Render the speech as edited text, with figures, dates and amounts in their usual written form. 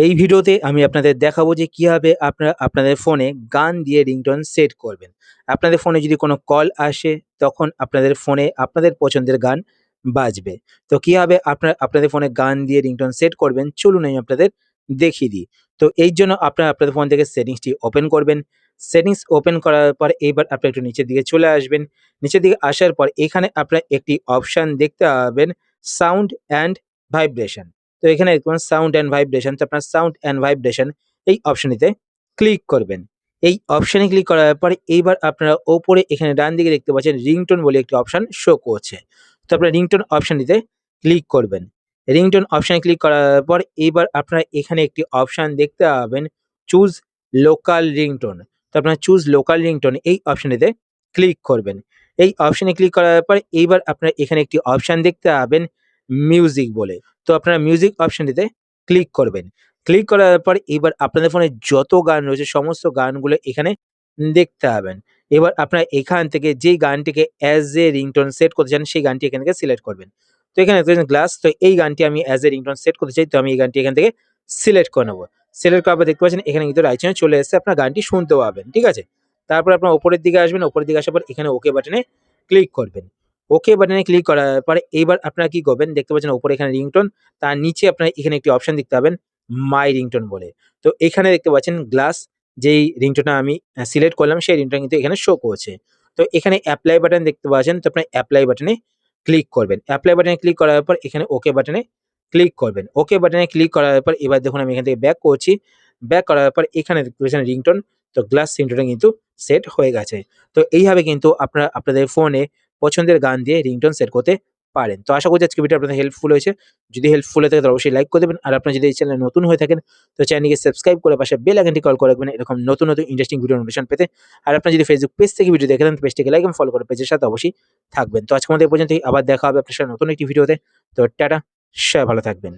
এই ভিডিওতে আমি আপনাদের দেখাবো যে কিভাবে আপনারা আপনাদের ফোনে গান দিয়ে রিংটোন সেট করবেন। আপনাদের ফোনে যদি কোনো কল আসে তখন আপনাদের ফোনে আপনাদের পছন্দের গান বাজবে। তো কিভাবে আপনাদের ফোনে গান দিয়ে রিংটোন সেট করবেন চলুন আমি আপনাদের দেখিয়ে দিই। তো এই জন্য আপনারা আপনাদের ফোন থেকে সেটিংসটি ওপেন করবেন। সেটিংস ওপেন করার পর এইবার আপনারা একটু নিচের দিকে চলে আসবেন। নিচের দিকে আসার পর এখানে আপনারা একটি অপশন দেখতে পাবেন সাউন্ড অ্যান্ড ভাইব্রেশন। তো এখানে দেখুন সাউন্ড অ্যান্ড ভাইব্রেশন, তো আপনার সাউন্ড অ্যান্ড ভাইব্রেশন এই অপশনটিতে ক্লিক করবেন। এই অপশনে ক্লিক করার পরে এইবার আপনারা ওপরে এখানে ডান দিকে দেখতে পাচ্ছেন রিংটোন বলে একটি অপশন শো করছে। তো আপনারা রিংটোন অপশনটিতে ক্লিক করবেন। রিংটোন অপশনে ক্লিক করার পর এইবার আপনারা এখানে একটি অপশন দেখতে পাবেন চুজ লোকাল রিংটোন। তো আপনারা চুজ লোকাল রিংটোন এই অপশনটিতে ক্লিক করবেন। এই অপশনে ক্লিক করার পর এইবার আপনারা এখানে একটি অপশন দেখতে পাবেন মিউজিক বলে। তো আপনারা মিউজিক অপশনটিতে ক্লিক করবেন। ক্লিক করার পর এবার আপনাদের ফোনে যত গান রয়েছে সমস্ত গানগুলো এখানে দেখতে পাবেন। এবার আপনারা এখান থেকে যেই গানটিকে অ্যাজ এ রিংটোন সেট করতে চান সেই গানটি এখান থেকে সিলেক্ট করবেন। তো এখানে দেখতে পাচ্ছেন গ্লাস, তো এই গানটি আমি অ্যাজ এ রিংটোন সেট করতে চাই, তো আমি এই গানটি এখান থেকে সিলেক্ট করে নেব। সিলেক্ট করার পর দেখতে পাচ্ছেন এখানে কিন্তু রাইট সাইডে চলে এসেছে, আপনার গানটি শুনতে পাবেন। ঠিক আছে? তারপর আপনার উপরের দিকে আসবেন, উপরের দিকে আসার পর এখানে ওকে বাটনে ক্লিক করবেন। ওকে বাটনে ক্লিক করার পরে এইবার আপনারা কি করবেন দেখতে পাচ্ছেন উপরে এখানে রিংটোন, তার নিচে আপনারা এখানে একটি অপশন দেখতে পাবেন মাই রিংটোন বলে। তো এখানে দেখতে পাচ্ছেন গ্লাস যেই রিংটোনটা আমি সিলেক্ট করলাম সেই রিংটোন কিন্তু এখানে শো করছে। তো এখানে অ্যাপ্লাই বাটন দেখতে পাচ্ছেন, তো আপনার অ্যাপ্লাই বাটনে ক্লিক করবেন। অ্যাপ্লাই বাটনে ক্লিক করার পর এখানে ওকে বাটনে ক্লিক করবেন। ওকে বাটনে ক্লিক করার পর এবার দেখুন আমি এখান থেকে ব্যাক করছি। ব্যাক করার পর এখানে দেখতে পাচ্ছেন রিংটোন, তো গ্লাস রিংটোনটা কিন্তু সেট হয়ে গেছে। তো এইভাবে কিন্তু আপনারা আপনাদের ফোনে পছন্দের গান দিয়ে রিংটোন সেট করতে পারেন। তো আশা করছি আজকে ভিডিও আপনাদের হেল্পফুল হয়েছে। যদি হেল্পফুল হয়ে থাকে তো অবশ্যই লাইক করে দেবেন। আর আপনারা যদি এই চ্যানেলে নতুন হয়ে থাকেন তো চ্যানেলটিকে সাবস্ক্রাইব করে পাশে বেল আইকনটি কল করে রাখবেন এরকম নতুন ইন্টারেস্টিং ভিডিও নোটিফিকেশন পেতে। আর আপনারা যদি ফেসবুক পেজ থেকে ভিডিও দেখে থাকেন তো পেজটিকে লাইক এবং ফলো করে পেজের সাথে অবশ্যই থাকবেন। তো আজকের মতো এই পর্যন্তই, আবার দেখা হবে আপনার সাথে নতুন একটি ভিডিওতে। তো টাটা, সবাই ভালো থাকবেন।